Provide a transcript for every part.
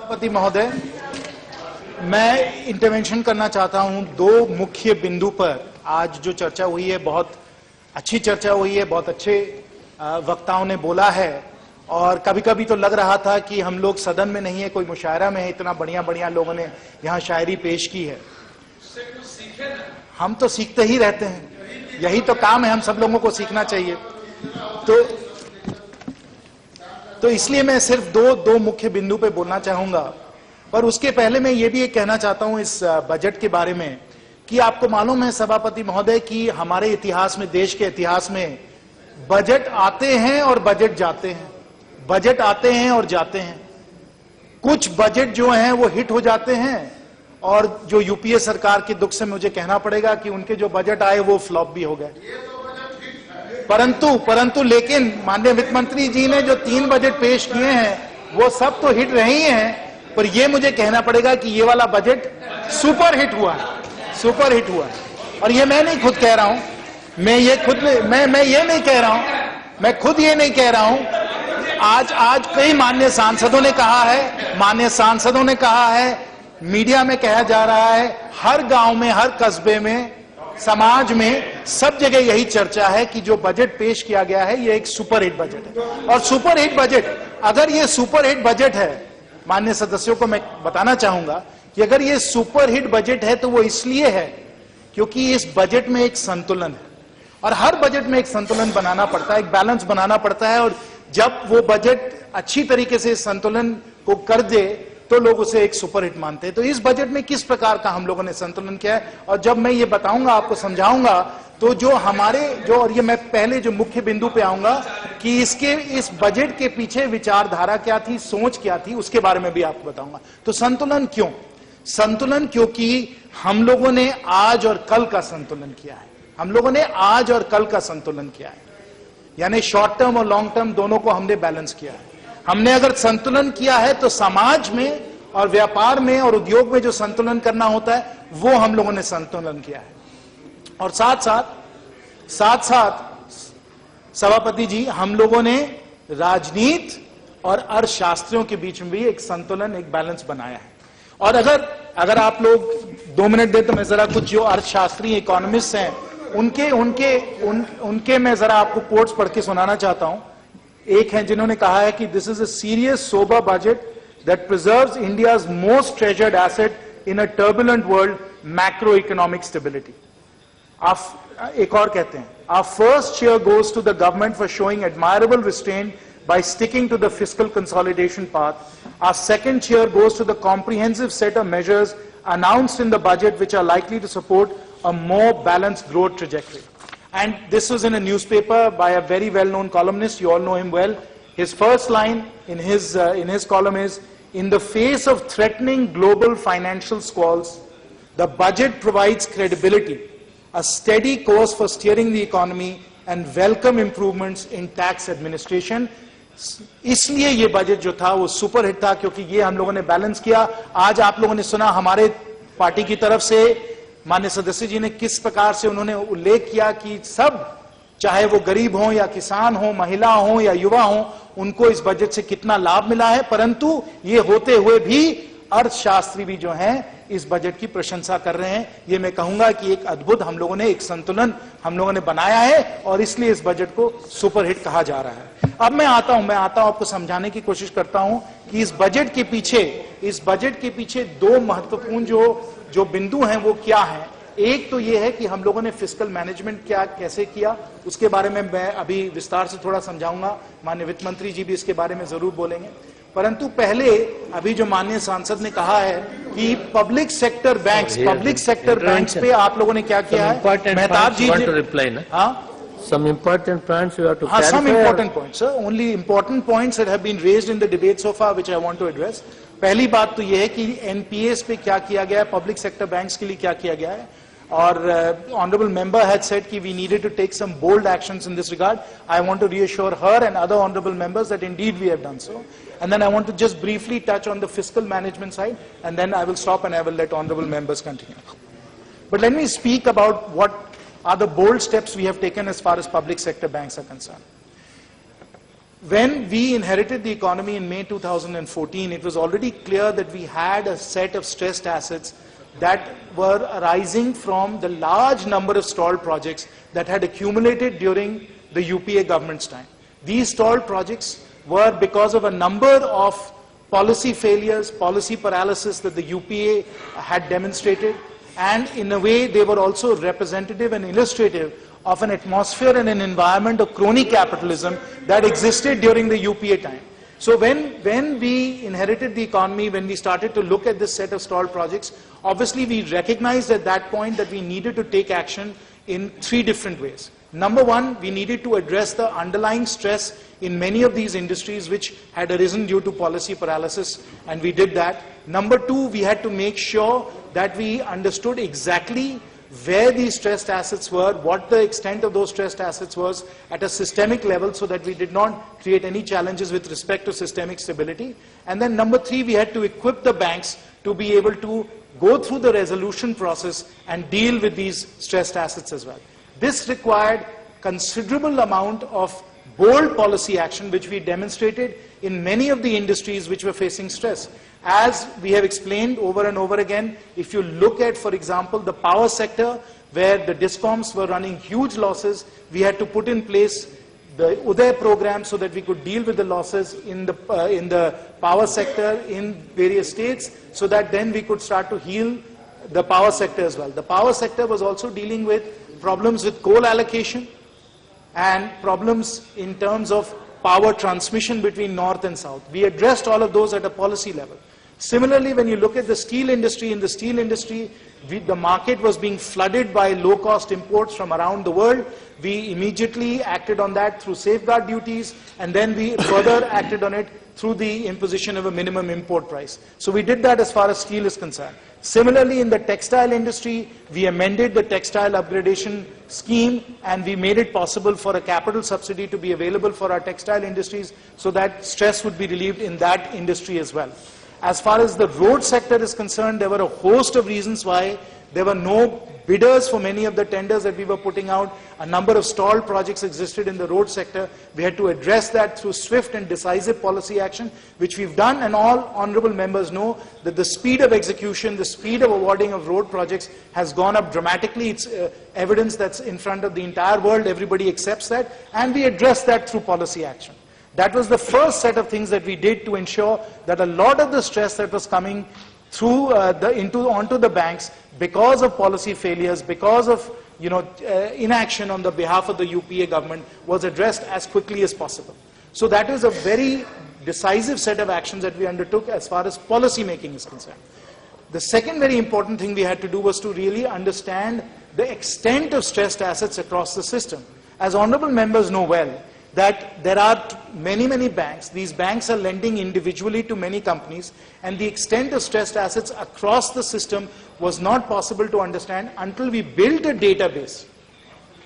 सभापति महोदय, मैं इंटरवेंशन करना चाहता हूं दो मुख्य बिंदु पर। आज जो चर्चा हुई है बहुत अच्छी चर्चा हुई है, बहुत अच्छे वक्ताओं ने बोला है और कभी कभी तो लग रहा था कि हम लोग सदन में नहीं है, कोई मुशायरा में है। इतना बढ़िया बढ़िया लोगों ने यहाँ शायरी पेश की है। हम तो सीखते ही रहते हैं, यही तो काम है, हम सब लोगों को सीखना चाहिए। तो इसलिए मैं सिर्फ दो मुख्य बिंदु पे बोलना चाहूंगा। पर उसके पहले मैं ये भी एक कहना चाहता हूं इस बजट के बारे में कि आपको मालूम है सभापति महोदय कि हमारे इतिहास में, देश के इतिहास में बजट आते हैं और बजट जाते हैं, बजट आते हैं और जाते हैं। कुछ बजट जो हैं वो हिट हो जाते हैं और जो यूपीए सरकार के दुख से मुझे कहना पड़ेगा कि उनके जो बजट आए वो फ्लॉप भी हो गए। परंतु लेकिन माननीय वित्त मंत्री जी ने जो 3 बजट पेश किए हैं वो सब तो हिट रहे ही हैं, पर ये मुझे कहना पड़ेगा कि ये वाला बजट सुपर हिट हुआ है, सुपर हिट हुआ है। और ये मैं नहीं खुद कह रहा हूं, मैं ये नहीं कह रहा हूं, मैं खुद ये नहीं कह रहा हूं। आज कई माननीय सांसदों ने कहा है, मीडिया में कहा जा रहा है, हर गांव में, हर कस्बे में, समाज में, सब जगह यही चर्चा है कि जो बजट पेश किया गया है ये एक सुपर हिट बजट है। और सुपर हिट बजट, अगर ये सुपर हिट बजट है, माननीय सदस्यों को मैं बताना चाहूंगा कि अगर ये सुपर हिट बजट है तो वो इसलिए है क्योंकि इस बजट में एक संतुलन है और हर बजट में एक संतुलन बनाना पड़ता है, एक बैलेंस बनाना पड़ता है। और जब वो बजट अच्छी तरीके से इस संतुलन को कर दे तो लोग उसे एक सुपर हिट मानते हैं। तो इस बजट में किस प्रकार का हम लोगों ने संतुलन किया है, और जब मैं ये बताऊंगा, आपको समझाऊंगा, तो और ये मैं पहले जो मुख्य बिंदु पे आऊंगा कि इस बजट के पीछे विचारधारा क्या थी, सोच क्या थी, उसके बारे में भी आपको बताऊंगा। तो संतुलन क्यों? संतुलन क्योंकि हम लोगों ने आज और कल का संतुलन किया है। हम लोगों ने आज और कल का संतुलन किया है, यानी शॉर्ट टर्म और लॉन्ग टर्म दोनों को हमने बैलेंस किया है। हमने अगर संतुलन किया है तो समाज में और व्यापार में और उद्योग में जो संतुलन करना होता है वो हम लोगों ने संतुलन किया है। और साथ साथ सभापति जी, हम लोगों ने राजनीति और अर्थशास्त्रियों के बीच में भी एक संतुलन, एक बैलेंस बनाया है। और अगर आप लोग 2 मिनट दे तो मैं जरा कुछ जो अर्थशास्त्री, इकोनॉमिस्ट हैं उनके मैं जरा आपको कोट्स पढ़ के सुनाना चाहता हूं। एक है जिन्होंने कहा है कि this is a serious sober budget that preserves India's most treasured asset in a turbulent world, macro economic stability. एक और कहते हैं, our first cheer goes to the government for showing admirable restraint by sticking to the fiscal consolidation path. Our second cheer goes to the comprehensive set of measures announced in the budget which are likely to support a more balanced growth trajectory. And this was in a newspaper by a very well-known columnist. You all know him well. His first line in his column is, "In the face of threatening global financial squalls, the budget provides credibility, a steady course for steering the economy, and welcome improvements in tax administration." इसलिए ये budget जो था वो super hit था क्योंकि ये हम लोगों ने बैलेंस किया। आज आप लोगों ने सुना हमारे पार्टी की तरफ से माननीय सदस्य जी ने किस प्रकार से उन्होंने उल्लेख किया कि सब, चाहे वो गरीब हो या किसान हो, महिला हो या युवा हो, उनको इस बजट से कितना लाभ मिला है। परंतु ये होते हुए भी अर्थशास्त्री भी जो हैं इस बजट की प्रशंसा कर रहे हैं। ये मैं कहूंगा कि एक अद्भुत हम लोगों ने एक संतुलन हम लोगों ने बनाया है और इसलिए इस बजट को सुपर हिट कहा जा रहा है। अब मैं आता हूं आपको समझाने की कोशिश करता हूं कि इस बजट के पीछे 2 महत्वपूर्ण जो बिंदु हैं वो क्या हैं। एक तो ये है कि हम लोगों ने फिस्कल मैनेजमेंट कैसे किया, उसके बारे में मैं अभी विस्तार से थोड़ा समझाऊंगा। माननीय वित्त मंत्री जी भी इसके बारे में जरूर बोलेंगे। परंतु पहले अभी जो माननीय सांसद ने कहा है कि पब्लिक सेक्टर बैंक्स पे आप लोगों ने क्या किया है, मेहताब जी, Some important points you have to clarify. Some important points, sir. Only important points that have been raised in the debate so far, which I want to address. पहली बात तो ये है कि एनपीएस पे क्या किया गया है, पब्लिक सेक्टर बैंक्स के लिए क्या किया गया है। और honorable member had said कि we needed to take some bold actions in this regard. I want to reassure her and other honorable members that indeed we have done so. And then I want to just briefly touch on the fiscal management side, and then I will stop and I will let honorable members continue. But let me speak about what are the bold steps we have taken as far as public sector banks are concerned. When we inherited the economy in May 2014, it was already clear that we had a set of stressed assets that were arising from the large number of stalled projects that had accumulated during the UPA government's time. These stalled projects were because of a number of policy failures, policy paralysis that the UPA had demonstrated, and in a way they were also representative and illustrative of an atmosphere and an environment of crony capitalism that existed during the UPA time. So when we inherited the economy, when we started to look at this set of stalled projects, obviously we recognized at that point that we needed to take action in three different ways. Number one, we needed to address the underlying stress in many of these industries which had arisen due to policy paralysis, and we did that. Number two, we had to make sure that we understood exactly where these stressed assets were, what the extent of those stressed assets was at a systemic level, so that we did not create any challenges with respect to systemic stability. And then number three, we had to equip the banks to be able to go through the resolution process and deal with these stressed assets as well. This required considerable amount of bold policy action, which we demonstrated in many of the industries which were facing stress. As we have explained over and over again, if you look at, for example, the power sector, where the DISCOMs were running huge losses, we had to put in place the Uday program so that we could deal with the losses in the power sector in various states, so that then we could start to heal the power sector as well. The power sector was also dealing with problems with coal allocation and problems in terms of power transmission between north and south. We addressed all of those at a policy level. Similarly, when you look at the steel industry, in the steel industry, the market was being flooded by low-cost imports from around the world. We immediately acted on that through safeguard duties, and then we further acted on it through the imposition of a minimum import price. So we did that as far as steel is concerned. Similarly, in the textile industry, we amended the textile upgradation scheme, and we made it possible for a capital subsidy to be available for our textile industries, so that stress would be relieved in that industry as well. As far as the road sector is concerned, there were a host of reasons why there were no bidders for many of the tenders that we were putting out. A number of stalled projects existed in the road sector. We had to address that through swift and decisive policy action, which we've done, and all honorable members know that the speed of execution, the speed of awarding of road projects has gone up dramatically. It's evidence that's in front of the entire world. Everybody accepts that, and we address that through policy action. That was the first set of things that we did to ensure that a lot of the stress that was coming through onto the banks because of policy failures, because of inaction on the behalf of the UPA government, was addressed as quickly as possible. So that is a very decisive set of actions that we undertook as far as policy making is concerned. The second very important thing we had to do was to really understand the extent of stressed assets across the system. As honorable members know well, that there are many banks. These banks are lending individually to many companies, and the extent of stressed assets across the system was not possible to understand until we built a database.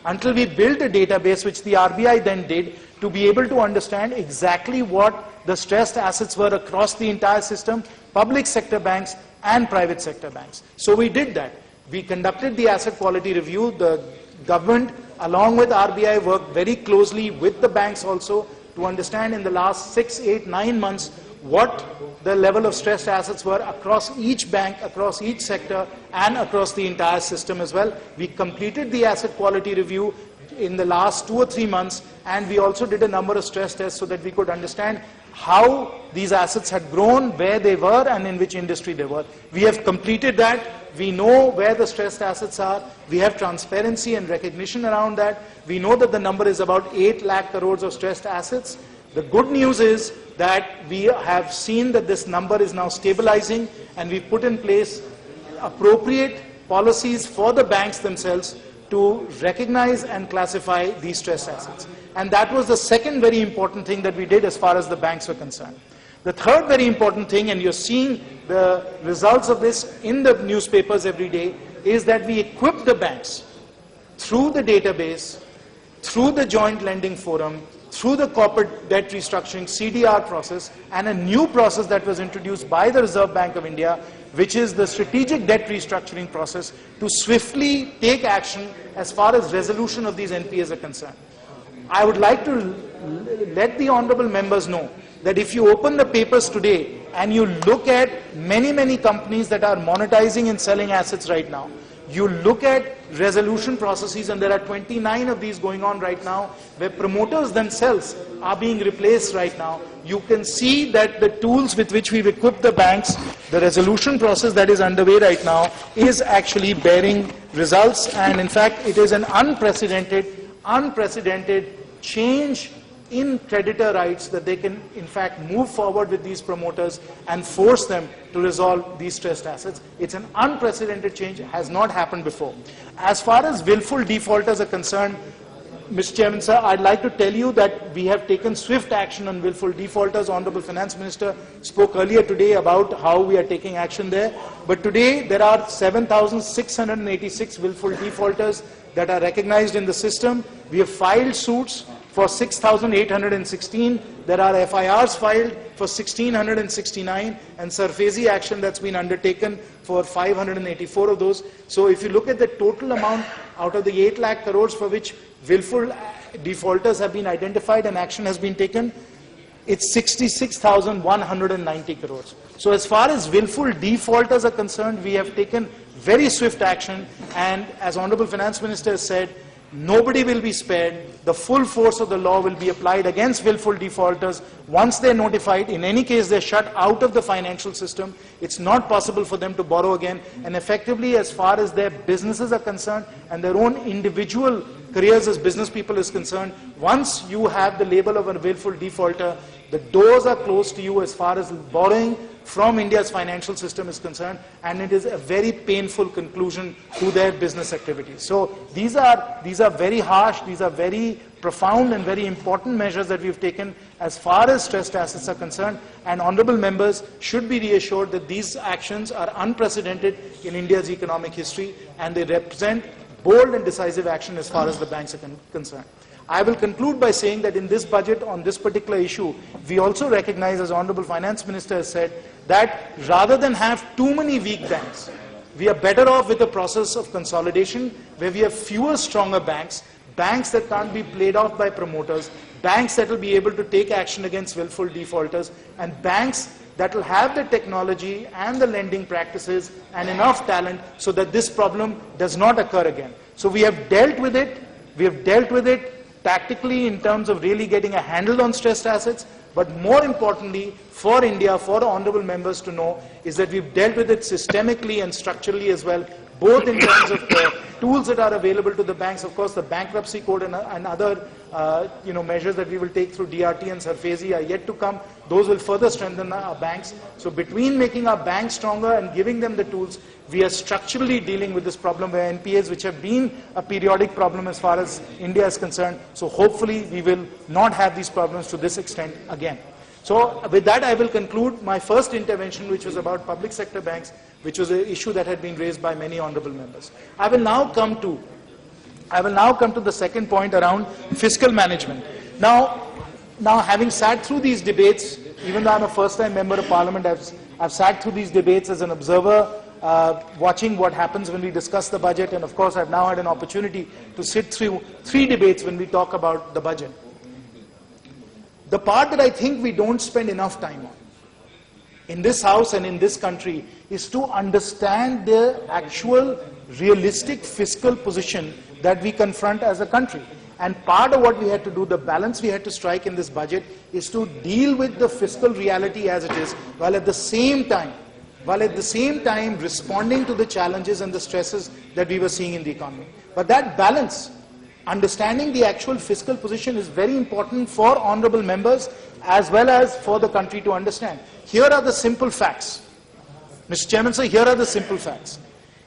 Which the RBI then did, to be able to understand exactly what the stressed assets were across the entire system, public sector banks and private sector banks. So we did that. We conducted the asset quality review. The government, along with RBI, worked very closely with the banks also to understand in the last 6, 8, 9 months what the level of stressed assets were across each bank, across each sector, and across the entire system as well. We completed the asset quality review in the last 2 or 3 months, and we also did a number of stress tests so that we could understand how these assets had grown, where they were, and in which industry they were. We have completed that. We know where the stressed assets are. We have transparency and recognition around that. We know that the number is about 8 lakh crores of stressed assets. The good news is that we have seen that this number is now stabilizing, and we put in place appropriate policies for the banks themselves to recognize and classify these stressed assets. And that was the second very important thing that we did as far as the banks were concerned. The third very important thing, and you're seeing the results of this in the newspapers every day, is that we equip the banks through the database, through the joint lending forum, through the corporate debt restructuring CDR process, and a new process that was introduced by the Reserve Bank of India, which is the strategic debt restructuring process, to swiftly take action as far as resolution of these NPAs are concerned. I would like to let the honorable members know that if you open the papers today and you look at many companies that are monetizing and selling assets right now, you look at resolution processes, and there are 29 of these going on right now, where promoters themselves are being replaced right now. You can see that the tools with which we've equipped the banks, the resolution process that is underway right now, is actually bearing results, and in fact it is an unprecedented change in creditor rights, that they can in fact move forward with these promoters and force them to resolve these stressed assets. It's an unprecedented change. It has not happened before. As far as willful defaulters are concerned, Mr. Chairman, sir, I'd like to tell you that we have taken swift action on willful defaulters. Honorable Finance Minister spoke earlier today about how we are taking action there. But today there are 7,686 willful defaulters that are recognized in the system. We have filed suits for 6,816. There are FIRs filed for 1,669, and SARFAESI action that's been undertaken for 584 of those. So if you look at the total amount out of the 8 lakh crores for which willful defaulters have been identified and action has been taken, it's 66,190 crores. So as far as willful defaulters are concerned, we have taken very swift action, and as Honorable Finance Minister has said, nobody will be spared. The full force of the law will be applied against willful defaulters. Once they're notified, in any case they're shut out of the financial system. It's not possible for them to borrow again. And effectively, as far as their businesses are concerned and their own individual careers as business people is concerned, once you have the label of a willful defaulter, the doors are closed to you as far as borrowing from India's financial system is concerned, and it is a very painful conclusion to their business activities. So these are very harsh, these are very profound and very important measures that we've taken as far as stressed assets are concerned, and honorable members should be reassured that these actions are unprecedented in India's economic history, and they represent bold and decisive action as far as the banks are concerned. I will conclude by saying that in this budget, on this particular issue, we also recognize, as Honorable Finance Minister has said, that rather than have too many weak banks, we are better off with a process of consolidation where we have fewer stronger banks, banks that can't be played off by promoters, banks that will be able to take action against willful defaulters, and banks that will have the technology and the lending practices and enough talent so that this problem does not occur again. So we have dealt with it. We have dealt with it tactically in terms of really getting a handle on stressed assets, but more importantly for India, for honorable members to know, is that we've dealt with it systemically and structurally as well, both in terms of the tools that are available to the banks, of course the bankruptcy code and other measures that we will take through DRT and SARFAESI are yet to come. Those will further strengthen our banks. So between making our banks stronger and giving them the tools, we are structurally dealing with this problem where NPAs, which have been a periodic problem as far as India is concerned, so hopefully we will not have these problems to this extent again. So with that, I will conclude my first intervention, which was about public sector banks, which was an issue that had been raised by many honorable members. I will now come to the second point around fiscal management. Now having sat through these debates, even though I'm a first-time member of Parliament, I've sat through these debates as an observer, watching what happens when we discuss the budget, and of course I've now had an opportunity to sit through 3 debates when we talk about the budget. The part that I think we don't spend enough time on in this house and in this country is to understand the actual realistic fiscal position that we confront as a country. And part of what we had to do, the balance we had to strike in this budget, is to deal with the fiscal reality as it is, while at the same time responding to the challenges and the stresses that we were seeing in the economy. But that balance, understanding the actual fiscal position, is very important for honorable members as well as for the country to understand. Here are the simple facts. Mr. Chairman, sir, here are the simple facts.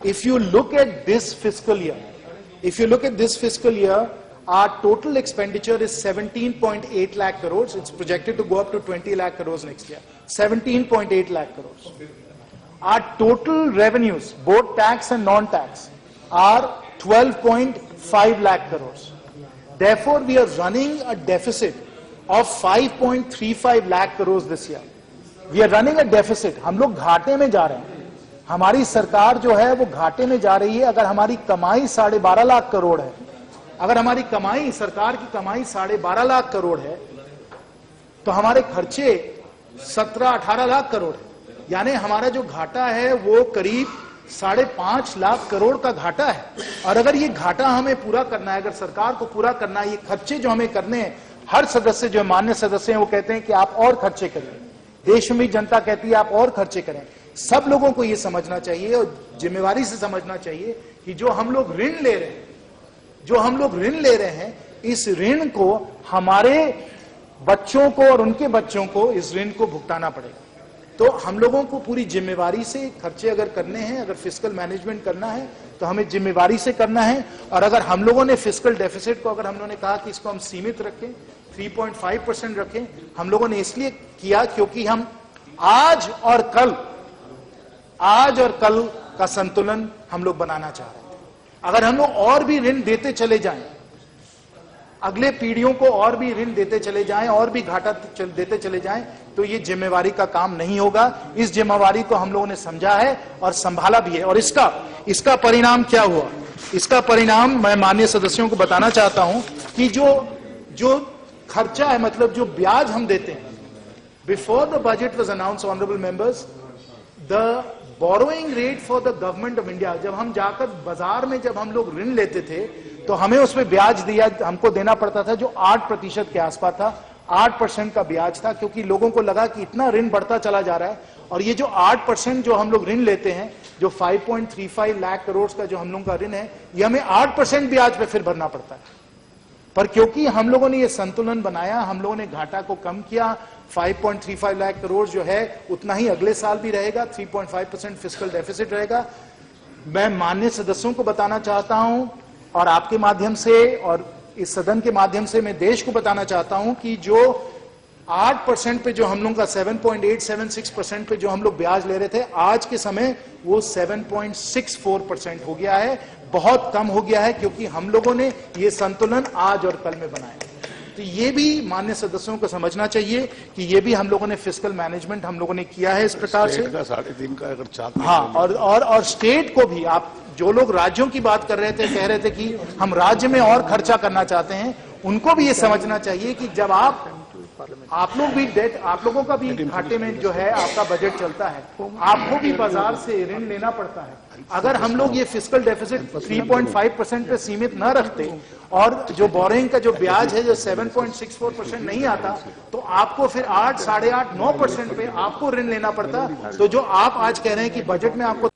If you look at this fiscal year, our total expenditure is 17.8 lakh crores. It's projected to go up to 20 lakh crores next year. 17.8 lakh crores. Our total revenues, both tax and non-tax, are 12.5 lakh crores. Therefore, we are running a deficit of 5.35 lakh crores this year. We are running a deficit. हम लोग घाटे में जा रहे हैं. हमारी सरकार जो है वो घाटे में जा रही है. अगर हमारी कमाई 12.5 लाख करोड़ है, अगर हमारी कमाई, सरकार की कमाई 12.5 लाख करोड़ है, तो हमारे खर्चे 17-18 लाख करोड़ है, यानी हमारा जो घाटा है वो करीब 5.5 लाख करोड़ का घाटा है। और अगर ये घाटा हमें पूरा करना है, अगर सरकार को पूरा करना है, ये खर्चे जो हमें करने हैं, हर सदस्य जो मान्य सदस्य हैं वो कहते हैं कि आप और खर्चे करें, देश में जनता कहती है आप और खर्चे करें। सब लोगों को ये समझना चाहिए और जिम्मेवारी से समझना चाहिए कि जो हम लोग ऋण ले रहे हैं, इस ऋण को हमारे बच्चों को और उनके बच्चों को इस ऋण को भुगताना पड़ेगा। तो हम लोगों को पूरी जिम्मेवारी से खर्चे अगर करने हैं, अगर फिस्कल मैनेजमेंट करना है तो हमें जिम्मेवारी से करना है। और अगर हम लोगों ने फिस्कल डेफिसिट को, अगर हम लोगों ने कहा कि इसको हम सीमित रखें, 3.5% रखें, हम लोगों ने इसलिए किया क्योंकि हम आज और कल का संतुलन हम लोग बनाना चाह रहे थे। अगर हम लोग और भी ऋण देते चले जाएं, अगले पीढ़ियों को और भी ऋण देते चले जाएं, और भी घाटा देते चले जाएं, तो ये जिम्मेवारी का काम नहीं होगा। इस जिम्मेवारी को हम लोगों ने समझा है और संभाला भी है। और इसका परिणाम क्या हुआ? इसका परिणाम मैं माननीय सदस्यों को बताना चाहता हूं कि जो खर्चा है, मतलब जो ब्याज हम देते हैं, before the budget was announce, honourable members, the borrowing rate for the government of India, जब हम जाकर बाजार में जब हम लोग ऋण लेते थे तो हमें उसमें ब्याज हमको देना पड़ता था जो 8% के आसपास था। 8% का ब्याज था, क्योंकि लोगों को लगा कि इतना ऋण बढ़ता चला जा रहा है और ये जो 8% जो हम लोग ऋण लेते हैं, जो 5.35 लाख करोड़ का जो हम लोगों का ऋण है, ये हमें 8% ब्याज पे फिर भरना पड़ता है। पर क्योंकि हम लोगों ने ये संतुलन बनाया, हम लोगों ने घाटा को कम किया, 5.35 लाख करोड़ जो है उतना ही अगले साल भी रहेगा, 3.5% फिस्कल डेफिसिट रहेगा। मैं माननीय सदस्यों को बताना चाहता हूं और आपके माध्यम से और इस सदन के माध्यम से मैं देश को बताना चाहता हूं कि जो 8% पे जो हम लोग का 7.876% पे जो हम लोग ब्याज ले रहे थे, आज के समय वो 7.64% हो गया है, बहुत कम हो गया है, क्योंकि हम लोगों ने ये संतुलन आज और कल में बनाया। तो ये भी माननीय सदस्यों को समझना चाहिए कि ये भी हम लोगों ने फिस्कल मैनेजमेंट हम लोगों ने किया है इस प्रकार से। 3.5 का अगर चाहते, हाँ, और स्टेट को भी, आप जो लोग राज्यों की बात कर रहे थे, कह रहे थे कि हम राज्य में और खर्चा करना चाहते हैं, उनको भी ये समझना चाहिए कि जब आप लोग भी आप लोगों का भी घाटे में जो है आपका बजट चलता है, आपको भी बाजार से ऋण लेना पड़ता है। अगर हम लोग ये फिस्कल डेफिसिट 3.5% पे सीमित न रखते और जो बोरिंग का जो ब्याज है जो 7.64% नहीं आता, तो आपको फिर 8, 8.5, 9% पे आपको ऋण लेना पड़ता। तो जो आप आज कह रहे हैं कि बजट में आपको